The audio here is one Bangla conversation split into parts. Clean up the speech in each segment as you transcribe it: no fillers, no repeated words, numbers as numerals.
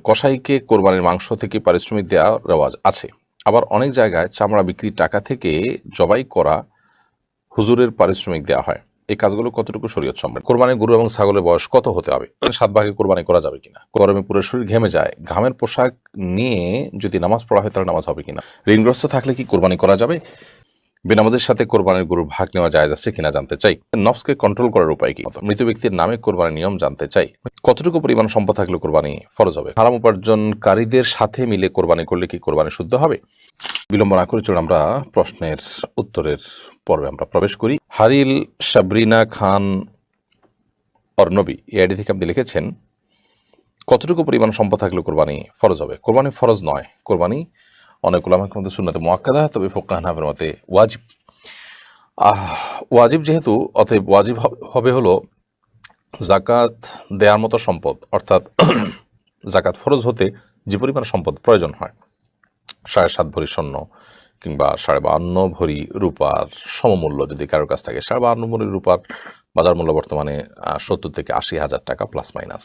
কসাইকে কোরবানির মাংস থেকে পারিশ্রমিক দেওয়ার রেওয়াজ আছে, আবার অনেক জায়গায় চামড়া বিক্রির টাকা থেকে জবাই করা হুজুরের পারিশ্রমিক দেওয়া হয়। এই কাজগুলো কতটুকু শরীয়ত সম্মত? কোরবানির গরু এবং ছাগলের বয়স কত হতে হবে? 7 ভাগে কোরবানি করা যাবে কিনা? গরমে পুরো শরীর ঘেমে যায়, ঘামের পোশাক নিয়ে যদি নামাজ পড়া হয় তাহলে নামাজ হবে কিনা? ঋণগ্রস্ত থাকলে কি কোরবানি করা যাবে? বেনামাজের সাথে কোরবানির গরুর ভাগ নেওয়া জায়েজ আছে কিনা জানতে চাই। নফসকে কন্ট্রোল করার উপায় কি? মৃত ব্যক্তির নামে কোরবানির নিয়ম জানতে চাই। কতটুকু পরিমাণ সম্পদ থাকলে কোরবানি ফরজ হবে? হারাম উপার্জনকারীদের সাথে মিলে কোরবানি করলে কি কোরবানি শুদ্ধ হবে? বিলম্ব না করে চলুন আমরা প্রশ্নের উত্তরের পর্বে আমরা প্রবেশ করি। হারিল সাবরিনা খান অর্ণবী এই আইডি থেকে আপনি লিখেছেন, কতটুকু পরিমাণ সম্পদ থাকলে কোরবানি ফরজ হবে? কোরবানি ফরজ নয়, কোরবানি অনেক উলামার মধ্যে সুন্নাতে মুআক্কাদা, তবে ফুকাহা হানাফির মতে ওয়াজিব। ওয়াজিব যেহেতু, অতএব ওয়াজিব হবে হলো জাকাত দেওয়ার মতো সম্পদ, অর্থাৎ জাকাত ফরজ হতে যে পরিমাণ সম্পদ প্রয়োজন হয়, 7.5 ভরি স্বর্ণ কিংবা 52.5 ভরি রূপার সমমূল্য যদি কারোর কাছ থাকে, 52.5 ভরি রূপার বাজার মূল্য বর্তমানে 70 থেকে 80 হাজার টাকা প্লাস মাইনাস।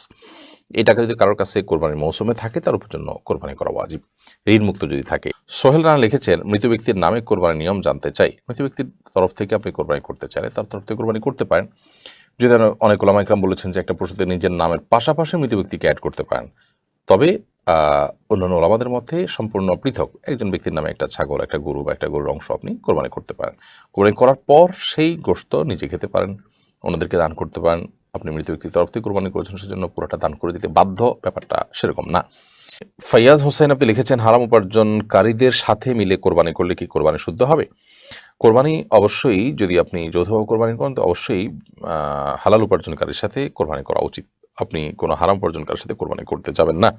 এই টাকা যদি কারোর কাছে কোরবানির মৌসুমে থাকে তার উপর জন্য কোরবানি করা ওয়াজিব, ঋণ মুক্ত যদি থাকে। সোহেল রানা লিখেছেন, মৃত ব্যক্তির নামে কোরবানির নিয়ম জানতে চাই। মৃত ব্যক্তির তরফ থেকে আপনি কোরবানি করতে চাইলে তার তরফ থেকে কোরবানি করতে পারেন। যদি অনেক ওলামা ইকরাম বলেছেন যে একটা পশুতে নিজের নামের পাশাপাশি মৃত ব্যক্তিকে অ্যাড করতে পারেন, তবে অন্যান্য ওলামাদের মধ্যে সম্পূর্ণ পৃথক। একজন ব্যক্তির নামে একটা ছাগল, একটা গরু বা একটা গরুর অংশ আপনি কোরবানি করতে পারেন। কোরবানি করার পর সেই গোশত নিজে খেতে পারেন, অন্যদেরকে দান করতে পারেন। আপনি মৃত ব্যক্তির তরফ থেকে কোরবানি করেছেন, সেজন্য পুরোটা দান করে দিতে বাধ্য, ব্যাপারটা সেরকম না। ফাইয়াজ হোসেন আপনি লিখেছেন, হারাম উপার্জনকারীদের সাথে মিলে কোরবানি করলে কি কোরবানি শুদ্ধ হবে? কোরবানি অবশ্যই, যদি আপনি যৌথভাবে কোরবানি করেন তো অবশ্যই হালাল উপার্জনকারীর সাথে কোরবানি করা উচিত। আপনি কোনো হারাম উপার্জনকারীর সাথে কোরবানি করতে যাবেন না,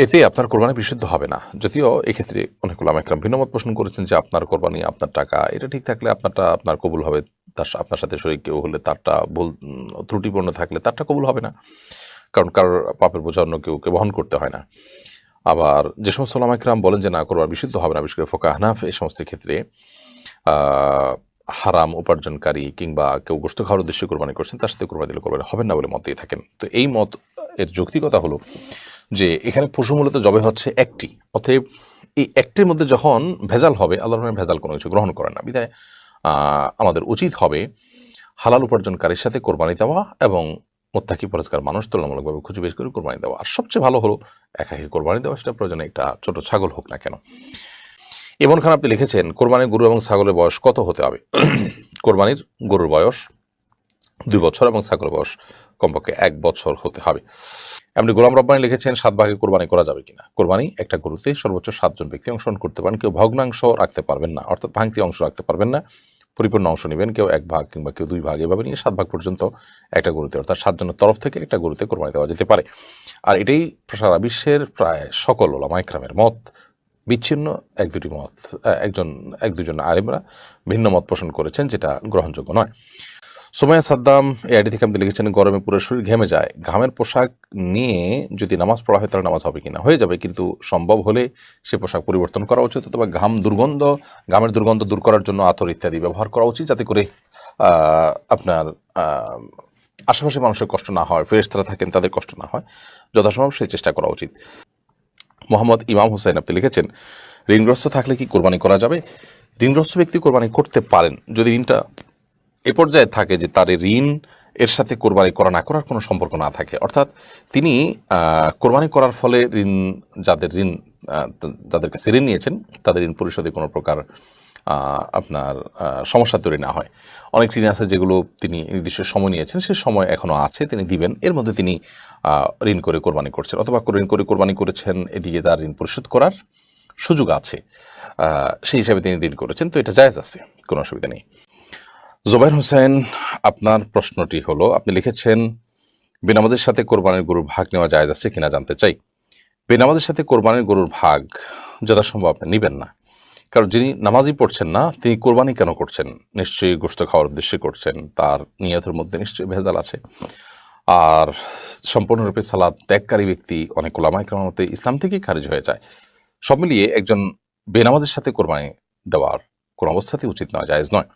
এতে আপনার কোরবানি বিশুদ্ধ হবে না। যদিও এক্ষেত্রে অনেক ওলামা একরাম ভিন্নমত পোষণ করেছেন যে আপনার কোরবানি, আপনার টাকা, এটা ঠিক থাকলে আপনারটা আপনার কবুল হবে, আপনার সাথে শরীক কেউ হলে তারটা ভুল ত্রুটিপূর্ণ থাকলে তারটা কবুল হবে না, কারণ কারোর পাপের বোঝা অন্য কেউকে বহন করতে হয় না। আবার যে সমস্ত ওলামা একরাম বলেন যে না, কোরবানি বিশুদ্ধ হবে না, বিশেষ করে ফুকাহা হানাফ, এই সমস্ত ক্ষেত্রে হারাম উপার্জনকারী কিংবা কেউ গোশত খাওয়ার উদ্দেশ্যে কোরবানি করছেন তার সাথে কোরবানি দিলে কোরবানি হবে না বলে মত দিয়ে থাকেন। তো এই মত এর যৌক্তিকতা হলো যে এখানে পশু মূলত জবে হচ্ছে একটি, অতএব এই একটির মধ্যে যখন ভেজাল হবে, আল্লাহর রহমানের ভেজাল কোনো কিছু গ্রহণ করেন না, বিধায় আমাদের উচিত হবে হালাল উপার্জনকারীর সাথে কোরবানি দেওয়া এবং মুত্তাকি পরেজগার মানুষ তুলনামূলকভাবে খুঁজে বের করে কোরবানি দেওয়া। আর সবচেয়ে ভালো হলো একাকি কোরবানি দেওয়া, সেটা প্রয়োজনে একটা ছোট ছাগল হোক না কেন। এমন খান আপনি লিখেছেন, কোরবানির গরু এবং ছাগলের বয়স কত হতে হবে? কোরবানির গরুর বয়স 2 বছর এবং ছাগলের বয়স কমপক্ষে 1 বছর হতে হবে। এমনি গোলাম রব্বানি লিখেছেন, 7 ভাগে কোরবানি করা যাবে কিনা? কোরবানি একটা গরুতে সর্বোচ্চ 7 জন ব্যক্তি অংশগ্রহণ করতে পারেন। কেউ ভগ্নাংশ রাখতে পারবেন না, অর্থাৎ ভাঙতি অংশ রাখতে পারবেন না, পরিপূর্ণ অংশ নেবেন। কেউ 1 ভাগ কিংবা কেউ 2 ভাগ, এভাবে নিয়ে 7 ভাগ পর্যন্ত একটা গরুতে, অর্থাৎ 7 জনের তরফ থেকে একটা গরুতে কোরবানি দেওয়া যেতে পারে। আর এটাই সারা বিশ্বের প্রায় সকল ওলামা ইকরামের মত। বিচ্ছিন্ন 1-2টি মত, এক দুজন আলেমরা ভিন্ন মত পোষণ করেছেন, যেটা গ্রহণযোগ্য নয়। সুমাইয়া সাদ্দাম এই আইডি থেকে আপনি লিখেছেন, গরমে পুরো শরীর ঘেমে যায়, ঘামের পোশাক নিয়ে যদি নামাজ পড়া হয় তাহলে নামাজ হবে কিনা? হয়ে যাবে, কিন্তু সম্ভব হলে সে পোশাক পরিবর্তন করা উচিত, অথবা ঘামের দুর্গন্ধ দূর করার জন্য আতর ইত্যাদি ব্যবহার করা উচিত, যাতে করে আপনার আশেপাশে মানুষের কষ্ট না হয়, ফেরেশতারা থাকেন তাদের কষ্ট না হয়, যথাসম্ভব সেই চেষ্টা করা উচিত। মোহাম্মদ ইমাম হোসেন আপনি লিখেছেন, ঋণগ্রস্ত থাকলে কি কোরবানি করা যাবে? ঋণগ্রস্ত ব্যক্তি কোরবানি করতে পারেন যদি ঋণটা এ পর্যায়ে থাকে যে তার ঋণ এর সাথে কোরবানি করা না করার কোনো সম্পর্ক না থাকে, অর্থাৎ তিনি কোরবানি করার ফলে যাদের কাছে ঋণ নিয়েছেন তাদের ঋণ পরিশোধে কোনো প্রকার আপনার সমস্যা তৈরি না হয়। অনেক ঋণ আছে যেগুলো তিনি নির্দিষ্ট সময় নিয়েছেন, সে সময় এখনও আছে, তিনি দিবেন, এর মধ্যে তিনি ঋণ করে কোরবানি করছেন, অথবা ঋণ করে কোরবানি করেছেন, এদিকে তার ঋণ পরিশোধ করার সুযোগ আছে, সেই হিসাবে তিনি ঋণ করেছেন, তো এটা জায়েজ আছে, কোনো অসুবিধা নেই। জোবাইর হোসেন আপনার প্রশ্নটি হলো, আপনি লিখেছেন, বেনামাজের সাথে কোরবানির গরুর ভাগ নেওয়া জায়েজ আছে কিনা জানতে চাই। বেনামাজের সাথে কোরবানির গরুর ভাগ যথাসম্ভব আপনি নেবেন না, কারণ যিনি নামাজই পড়ছেন না তিনি কোরবানি কেন করছেন? নিশ্চয়ই গোশত খাওয়ার উদ্দেশ্যে করছেন, তার নিয়তের মধ্যে নিশ্চয়ই ভেজাল আছে। আর সম্পূর্ণরূপে সালাত ত্যাগকারী ব্যক্তি অনেক ওলামা ইকরামের মতে ইসলাম থেকেই খারিজ হয়ে যায়। সব মিলিয়ে একজন বেনামাজের সাথে কোরবানি দেওয়ার কোনো অবস্থাতেই উচিত নয়, জায়েজ নয়,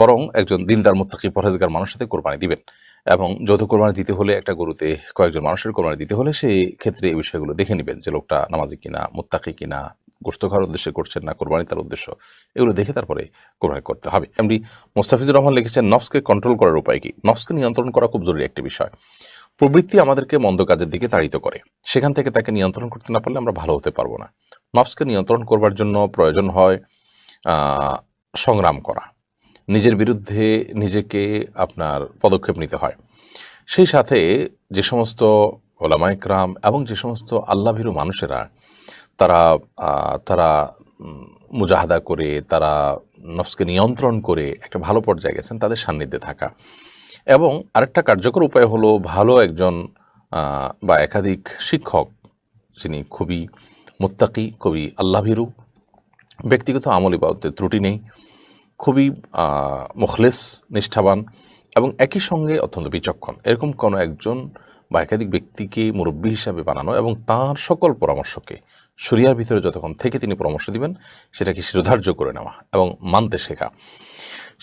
বরং একজন দিনদার মুত্তাকি পরহেজগার মানুষের সাথে কোরবানি দিবেন। এবং যৌথ কোরবানি দিতে হলে একটা গরুতে কয়েকজন মানুষের কোরবানি দিতে হলে সেই ক্ষেত্রে এই বিষয়গুলো দেখে নেবেন যে লোকটা নামাজি কিনা, মুত্তাকি কিনা, গোশত খাওয়ার উদ্দেশ্যে করছেন না কোরবানি তার উদ্দেশ্য, এগুলো দেখে তারপরে কোরবানি করতে হবে। এমনি মোস্তাফিজুর রহমান লিখেছেন, নফসকে কন্ট্রোল করার উপায় কি? নফসকে নিয়ন্ত্রণ করা খুব জরুরি একটি বিষয়। প্রবৃত্তি আমাদেরকে মন্দ কাজের দিকে তাড়িত করে, সেখান থেকে তাকে নিয়ন্ত্রণ করতে না পারলে আমরা ভালো হতে পারবো না। নফসকে নিয়ন্ত্রণ করবার জন্য প্রয়োজন হয় সংগ্রাম করা, নিজের বিরুদ্ধে নিজেকে আপনার পদক্ষেপ নিতে হয়। সেই সাথে যে সমস্ত ওলামা ইকরাম এবং যে সমস্ত আল্লাহভীরু মানুষেরা তারা তারা মুজাহাদা করে, তারা নফসকে নিয়ন্ত্রণ করে একটা ভালো পর্যায়ে গেছেন, তাদের সান্নিধ্যে থাকা। এবং আরেকটা কার্যকর উপায় হলো ভালো একজন বা একাধিক শিক্ষক যিনি খুবই মুত্তাকি, খুবই আল্লাহভীরু, ব্যক্তিগত আমল ইবাদতে ত্রুটি নেই, খুবই মুখলেস, নিষ্ঠাবান এবং একই সঙ্গে অত্যন্ত বিচক্ষণ, এরকম কোনো একজন বা একাধিক ব্যক্তিকে মুরব্বী হিসাবে বানানো এবং তার সকল পরামর্শকে শরিয়ার ভিতরে যতক্ষণ থেকে তিনি পরামর্শ দিবেন সেটাকে শিরোধার্য করে নেওয়া এবং মানতে শেখা।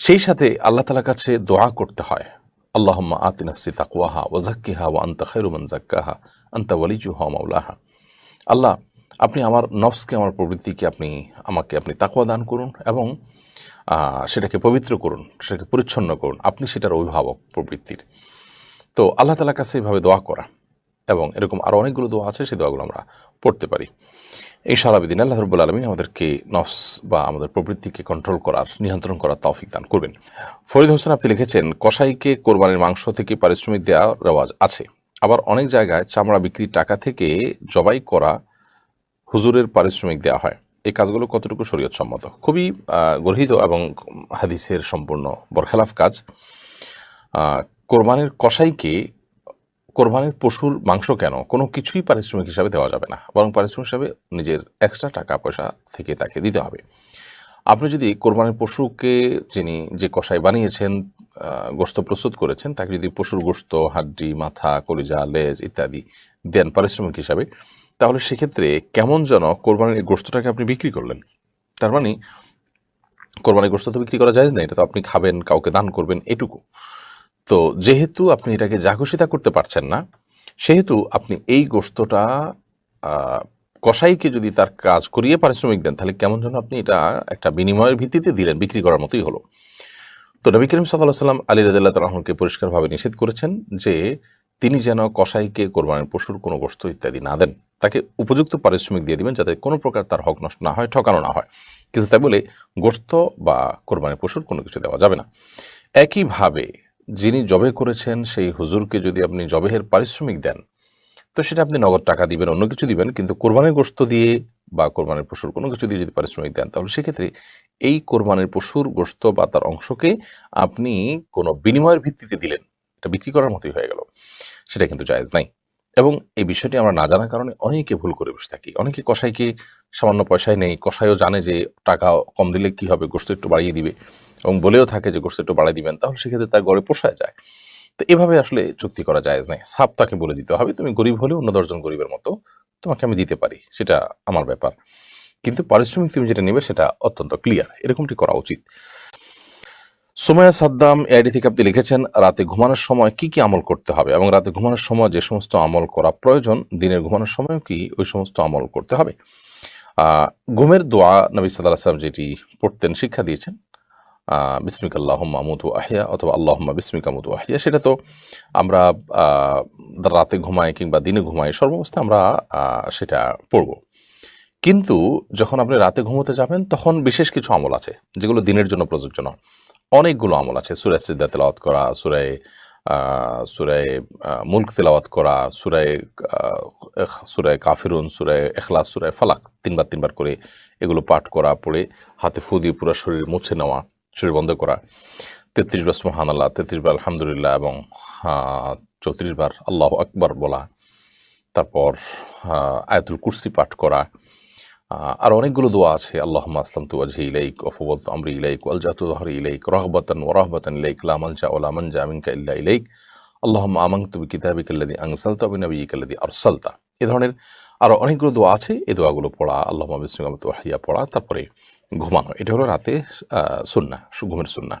সেই সাথে আল্লাহ তাআলার কাছে দোয়া করতে হয়, আল্লাহুম্মা আতি নাফসি তাকওয়াহা ওয়া যাক্কিহা ওয়া আনতা খায়রু মান যাক্কাহা আনতা ওয়ালিয়ুহা ওয়া মাওলাহা। আল্লাহ, আপনি আমার নফসকে, আমার প্রবৃত্তিকে আপনি তাকওয়া দান করুন এবং সেটাকে পবিত্র করুন, সেটাকে পরিচ্ছন্ন করুন, আপনি সেটার অভিভাবক প্রবৃত্তির। তো আল্লাহ তাআলার কাছে এভাবে দোয়া করা এবং এরকম আরও অনেকগুলো দোয়া আছে, সেই দোয়াগুলো আমরা পড়তে পারি। ইনশাআল্লাহ বিদিন আল্লাহ রাব্বুল আলামিন আমাদেরকে নফস বা আমাদের প্রবৃত্তিকে কন্ট্রোল করার, নিয়ন্ত্রণ করার তৌফিক দান করবেন। ফরিদ হোসেন আপনি লিখেছেন, কসাইকে কোরবানির মাংস থেকে পারিশ্রমিক দেওয়ার রেওয়াজ আছে, আবার অনেক জায়গায় চামড়া বিক্রির টাকা থেকে জবাই করা হুজুরের পারিশ্রমিক দেওয়া হয়, এই কাজগুলো কতটুকু শরীয়ত সম্মত? খুবই গর্হিত এবং হাদিসের সম্পূর্ণ বরখেলাফ কাজ। কোরবানির কসাইকে কোরবানির পশুর মাংস কেন কোনো কিছুই পারিশ্রমিক হিসাবে দেওয়া যাবে না, বরং পারিশ্রমিক হিসাবে নিজের এক্সট্রা টাকা পয়সা থেকে তাকে দিতে হবে। আপনি যদি কোরবানির পশুকে যে কসাই বানিয়েছেন, গোশত প্রস্তুত করেছেন, তাকে যদি পশুর গোশত, হাড্ডি, মাথা, কলিজা, লেজ ইত্যাদি দেন পারিশ্রমিক হিসাবে, তাহলে সেক্ষেত্রে কেমন যেন কোরবানির গোশতটাকে আপনি বিক্রি করলেন। তার মানে কোরবানির গোশত তো বিক্রি করা যায় না, এটা তো আপনি খাবেন, কাউকে দান করবেন, এটুকু। তো যেহেতু আপনি এটাকে জাঘোষিতা করতে পারছেন না, সেহেতু আপনি এই গোশতটা কসাইকে যদি তার কাজ করিয়ে পারিশ্রমিক দেন, তাহলে কেমন যেন আপনি এটা একটা বিনিময়ের ভিত্তিতে দিলেন, বিক্রি করার মতোই হলো। তো নবী করিম সাল্লাল্লাহু আলাইহি ওয়াসাল্লাম আলী রাদিয়াল্লাহু তাআলা আনহুকে পরিষ্কারভাবে নিষেধ করেছেন যে তিনি যেন কসাইকে কোরবানির পশুর কোনো গোশত ইত্যাদি না দেন, তাকে উপযুক্ত পারিশ্রমিক দিয়ে দিবেন যাতে কোনো প্রকার তার হক নষ্ট না হয়, ঠকানো না হয়। কিন্তু তাই বলে গোশত বা কোরবানির পশুর কোনো কিছু দেওয়া যাবে না। একইভাবে যিনি জবে করেছেন সেই হুজুরকে যদি আপনি জবেহের পারিশ্রমিক দেন, তো সেটা আপনি নগদ টাকা দিবেন, অন্য কিছু দিবেন, কিন্তু কোরবানির গোশত দিয়ে বা কোরবানির পশুর কোনো কিছু দিয়ে যদি পারিশ্রমিক দেন, তাহলে সেক্ষেত্রে এই কোরবানির পশুর গোশত বা তার অংশকে আপনি কোনো বিনিময়ের ভিত্তিতে দিলেন, এটা বিক্রি করার মতোই হয়ে গেল, সেটা কিন্তু জায়েজ নাই। এবং এই বিষয়টি আমরা না জানার কারণে অনেকে ভুল করে বসে থাকি। অনেকে কসাইকে সামান্য পয়সায় নেই, কসাইও জানে যে টাকা কম দিলে কি হবে, গোশত একটু বাড়িয়ে দিবে এবং বলেও থাকে যে গোশত একটু বাড়িয়ে দিবেন, তাহলে সেক্ষেত্রে তার ঘরে পোষায় যায়। তো এভাবে আসলে চুক্তি করা জায়েজ নাই। সাফ তাকে বলে দিতে হবে, তুমি গরিব হলে অন্য 10 জন গরিবের মতো তোমাকে আমি দিতে পারি, সেটা আমার ব্যাপার, কিন্তু পারিশ্রমিক তুমি যেটা নেবে সেটা অত্যন্ত ক্লিয়ার, এরকমটি করা উচিত। সুমাইয়া সাদ্দাম এআইডি থেকে আপনি লিখেছেন, রাতে ঘুমানোর সময় কি কি আমল করতে হবে এবং রাতে ঘুমানোর সময় যে সমস্ত আমল করা প্রয়োজন, দিনের ঘুমানোর সময়ও কি ওই সমস্ত আমল করতে হবে? ঘুমের দোয়া নবী সাল্লাল্লাহু আলাইহি ওয়াসাল্লাম যেটি পড়তেন, শিক্ষা দিয়েছেন, বিসমিকা আল্লাহুম্মা আমুতু আহইয়া অথবা আল্লাহুম্মা বিসমিকা আমুতু আহইয়া, সেটা তো আমরা রাতে ঘুমাই কিংবা দিনে ঘুমাই, সর্বাবস্থায় আমরা সেটা পড়ব। কিন্তু যখন আপনি রাতে ঘুমোতে যাবেন তখন বিশেষ কিছু আমল আছে যেগুলো দিনের জন্য প্রযোজ্য নয়। অনেকগুলো আমল আছে, সূরা সিজদা তেলাওয়াত করা, সূরায়ে মুলক তেলাওয়াত করা, সূরায়ে কাফিরুন, সূরায়ে ইখলাস, সূরায়ে ফালাক 3 বার করে এগুলো পাঠ করা, পড়ে হাতে ফু দিয়ে পুরো শরীর মুছে নেওয়া, শরীর বন্ধ করা, 33 বার সুবহানাল্লাহ, 33 বার আলহামদুলিল্লাহ এবং 34 বার আল্লাহু আকবার বলা, তারপর আয়াতুল কুরসি পাঠ করা। আর অনেকগুলো দোয়া আছে, আল্লাহুম্মা আসলামতু ওয়াজহি ইলাইক ওয়া ফাওয়াদতু আমরি ইলাইক ওয়া আলজাতু যহরি ইলাইক রাগবাতান ওয়া রাহবাতান ইলাইক লা মালজা ওয়া লা মানজা মিনকা ইল্লা ইলাইক, আল্লাহুম্মা আমানতু বিকিতাবিকাল্লাযী আনসালতা ওয়া বিনাবিয়্যিকাল্লাযী আরসালতা। এই ধরনের আরো অনেকগুলো দোয়া আছে, এই দোয়াগুলো পড়া, আল্লাহুম্মা বিসমিকা আমুতু ওয়া আহইয়া পড়া, তারপরে ঘুমানো, এটা হলো রাতে সুন্নাহ, ঘুমের সুন্নাহ।